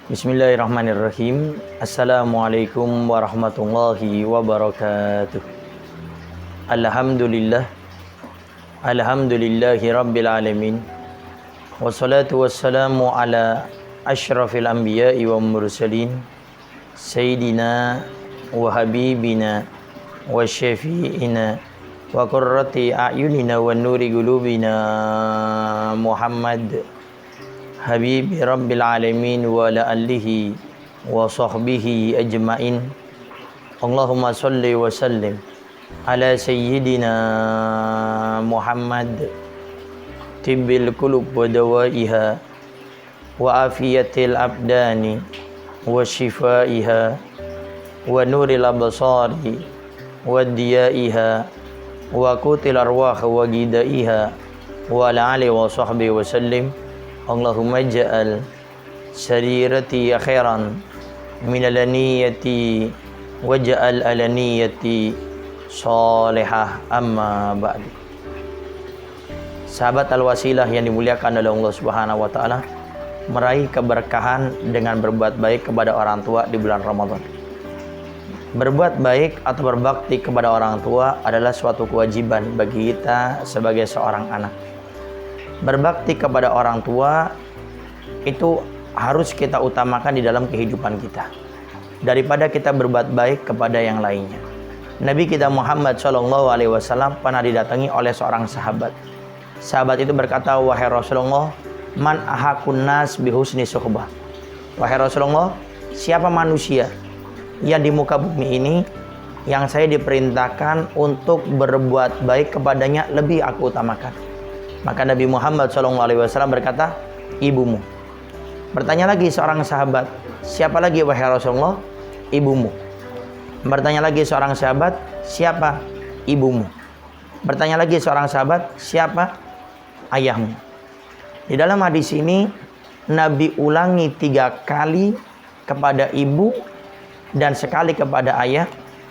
Bismillahirrahmanirrahim. Assalamualaikum warahmatullahi wabarakatuh. Alhamdulillahi rabbil alamin. Wassalatu wassalamu ala asyrafil anbiya'i wa mursalin sayyidina wa habibina wa syafi'ina wa qurrati a'yunina wa nuri qulubina Muhammad Habibi Rabbil Alamin wa ala alihi wa sahbihi ajma'in. Allahumma salli wa sallim ala sayyidina Muhammad tibbil qulub wa dawaiha wa afiyatil abdani wa shifaiha wa nuril absari wa diyaiha wa qutil arwah wa gidaiha wa ala alihi wa sahbihi wa sallim. Allahumma ja'al sarirati akhiran min alaniyati waj'al alaniyati salihah, amma ba'du. Sahabat Al-Wasilah yang dimuliakan oleh Allah Subhanahu wa taala, meraih keberkahan dengan berbuat baik kepada orang tua di bulan Ramadan. Berbuat baik atau berbakti kepada orang tua adalah suatu kewajiban bagi kita sebagai seorang anak. Berbakti kepada orang tua itu harus kita utamakan di dalam kehidupan kita daripada kita berbuat baik kepada yang lainnya. Nabi kita Muhammad SAW pernah didatangi oleh seorang sahabat. Sahabat itu berkata, "Wahai Rasulullah, man ahakun nas bihusni suhbah." Wahai Rasulullah, siapa manusia yang di muka bumi ini yang saya diperintahkan untuk berbuat baik kepadanya lebih aku utamakan? Maka Nabi Muhammad SAW berkata, ibumu. Bertanya lagi seorang sahabat, siapa lagi wahai Rasulullah? Ibumu. Bertanya lagi seorang sahabat, siapa? Ibumu. Bertanya lagi seorang sahabat, siapa? Ayahmu. Di dalam hadis ini Nabi ulangi 3 kali kepada ibu dan sekali kepada ayah,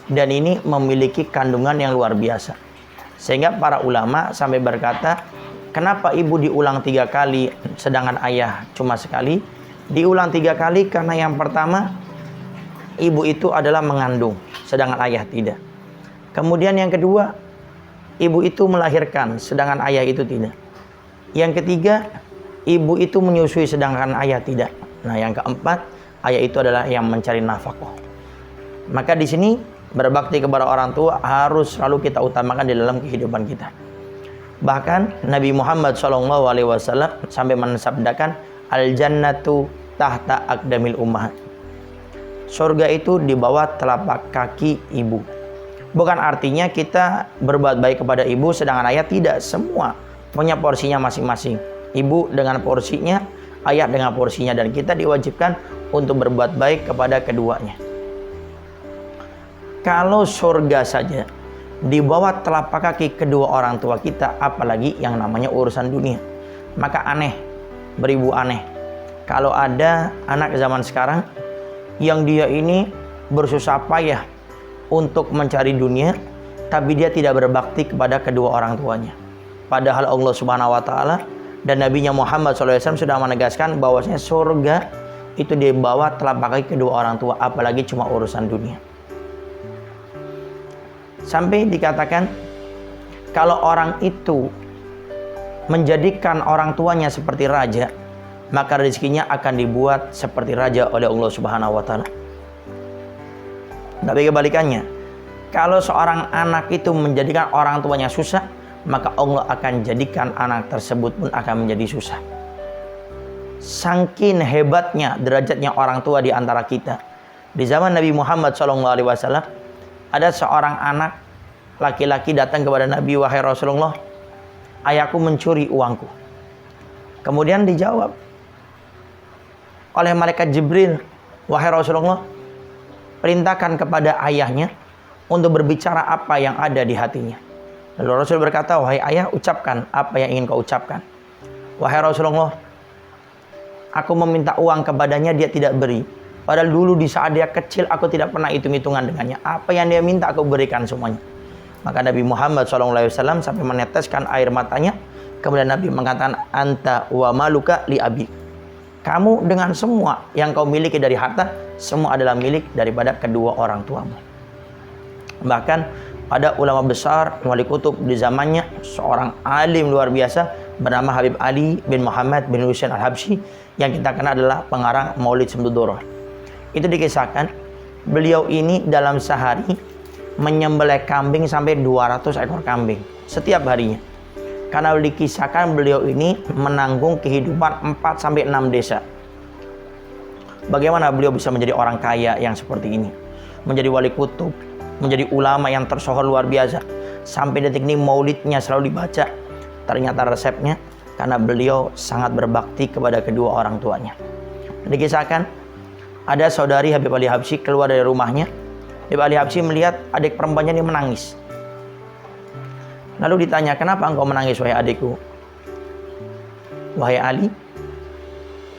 dan ini memiliki kandungan yang luar biasa. Sehingga para ulama sampai berkata, kenapa ibu diulang 3 kali sedangkan ayah cuma sekali? Diulang 3 kali karena yang pertama, ibu itu adalah mengandung sedangkan ayah tidak. Kemudian yang kedua, ibu itu melahirkan sedangkan ayah itu tidak. Yang ketiga, ibu itu menyusui sedangkan ayah tidak. Nah, yang keempat, ayah itu adalah yang mencari nafkah. Maka di sini berbakti kepada orang tua harus selalu kita utamakan di dalam kehidupan kita. Bahkan Nabi Muhammad SAW sampai mensabdakan, al-jannatu tahta aqdamil ummahat. Surga itu di bawah telapak kaki ibu. Bukan artinya kita berbuat baik kepada ibu sedangkan ayah tidak. Semua punya porsinya masing-masing. Ibu dengan porsinya, ayah dengan porsinya, dan kita diwajibkan untuk berbuat baik kepada keduanya. Kalau surga saja di bawah telapak kaki kedua orang tua kita, apalagi yang namanya urusan dunia. Maka aneh, beribu aneh kalau ada anak zaman sekarang yang dia ini bersusah payah untuk mencari dunia, tapi dia tidak berbakti kepada kedua orang tuanya. Padahal Allah Subhanahu wa taala dan Nabi-Nya Muhammad SAW sudah menegaskan bahwasanya surga itu di bawah telapak kaki kedua orang tua, apalagi cuma urusan dunia. Sampai dikatakan kalau orang itu menjadikan orang tuanya seperti raja, maka rezekinya akan dibuat seperti raja oleh Allah Subhanahu wa taala. Tapi kebalikannya, kalau seorang anak itu menjadikan orang tuanya susah, maka Allah akan jadikan anak tersebut pun akan menjadi susah. Saking hebatnya derajatnya orang tua di antara kita. Di zaman Nabi Muhammad SAW, ada seorang anak laki-laki datang kepada Nabi, wahai Rasulullah, ayahku mencuri uangku. Kemudian dijawab oleh malaikat Jibril, wahai Rasulullah, perintahkan kepada ayahnya untuk berbicara apa yang ada di hatinya. Lalu Rasul berkata, wahai ayah, ucapkan apa yang ingin kau ucapkan. Wahai Rasulullah, Aku meminta uang kepadanya, dia tidak beri. Padahal dulu di saat dia kecil, aku tidak pernah hitung-hitungan dengannya. Apa yang dia minta, aku berikan semuanya. Maka Nabi Muhammad SAW sampai meneteskan air matanya. Kemudian Nabi mengatakan, anta wa maluka li abi. Kamu dengan semua yang kau miliki dari harta, semua adalah milik daripada kedua orang tuamu. Bahkan ada ulama besar, wali kutub di zamannya, seorang alim luar biasa bernama Habib Ali bin Muhammad bin Husain Al-Habsyi, yang kita kenal adalah pengarang Maulid Syamsuddaulah. Itu dikisahkan, beliau ini dalam sehari menyembelih kambing sampai 200 ekor kambing setiap harinya. Karena dikisahkan beliau ini menanggung kehidupan 4-6 desa. Bagaimana beliau bisa menjadi orang kaya yang seperti ini? Menjadi wali kutub, menjadi ulama yang tersohor luar biasa. Sampai detik ini maulidnya selalu dibaca. Ternyata resepnya karena beliau sangat berbakti kepada kedua orang tuanya. Dikisahkan ada saudari Habib Ali Habsyi keluar dari rumahnya. Habib Ali Habsyi melihat adik perempuannya ini menangis. Lalu ditanya, kenapa engkau menangis wahai adikku? Wahai Ali,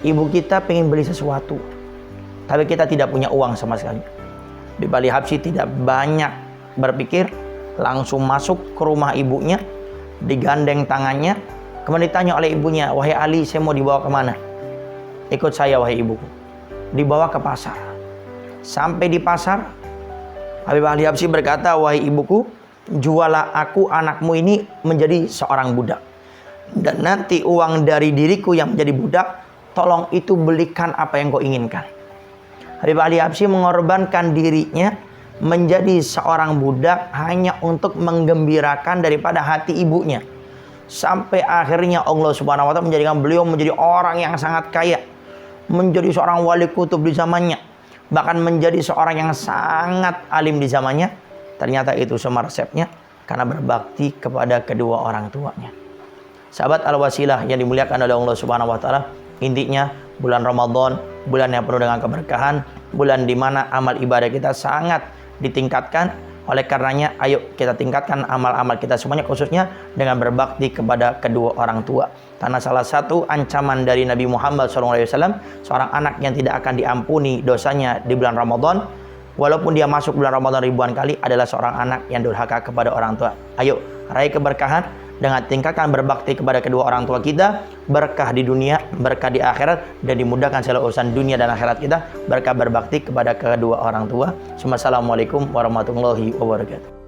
ibu kita pengen beli sesuatu, tapi kita tidak punya uang sama sekali. Habib Ali Habsyi tidak banyak berpikir, langsung masuk ke rumah ibunya, digandeng tangannya, kemudian ditanya oleh ibunya, wahai Ali, saya mau dibawa kemana? Ikut saya wahai ibuku. Dibawa ke pasar. Sampai di pasar, Habib Ali Habsyi berkata, wahai ibuku, jualah aku anakmu ini menjadi seorang budak. Dan nanti uang dari diriku yang menjadi budak, tolong itu belikan apa yang kau inginkan. Habib Ali Habsyi mengorbankan dirinya menjadi seorang budak hanya untuk menggembirakan daripada hati ibunya. Sampai akhirnya Allah Subhanahu wa Ta'ala menjadikan beliau menjadi orang yang sangat kaya, menjadi seorang wali kutub di zamannya, bahkan menjadi seorang yang sangat alim di zamannya. Ternyata itu semua resepnya karena berbakti kepada kedua orang tuanya. Sahabat Al-Wasilah yang dimuliakan oleh Allah Subhanahu wa Ta'ala, intinya bulan Ramadan, bulan yang penuh dengan keberkahan, bulan di mana amal ibadah kita sangat ditingkatkan. Oleh karenanya, ayo kita tingkatkan amal-amal kita semuanya, khususnya dengan berbakti kepada kedua orang tua. Karena salah satu ancaman dari Nabi Muhammad SAW, seorang anak yang tidak akan diampuni dosanya di bulan Ramadan, walaupun dia masuk bulan Ramadan ribuan kali, adalah seorang anak yang durhaka kepada orang tua. Ayo, raih keberkahan dengan tingkatkan berbakti kepada kedua orang tua kita, berkah di dunia, berkah di akhirat, dan dimudahkan segala urusan dunia dan akhirat kita, berkah berbakti kepada kedua orang tua. Assalamualaikum warahmatullahi wabarakatuh.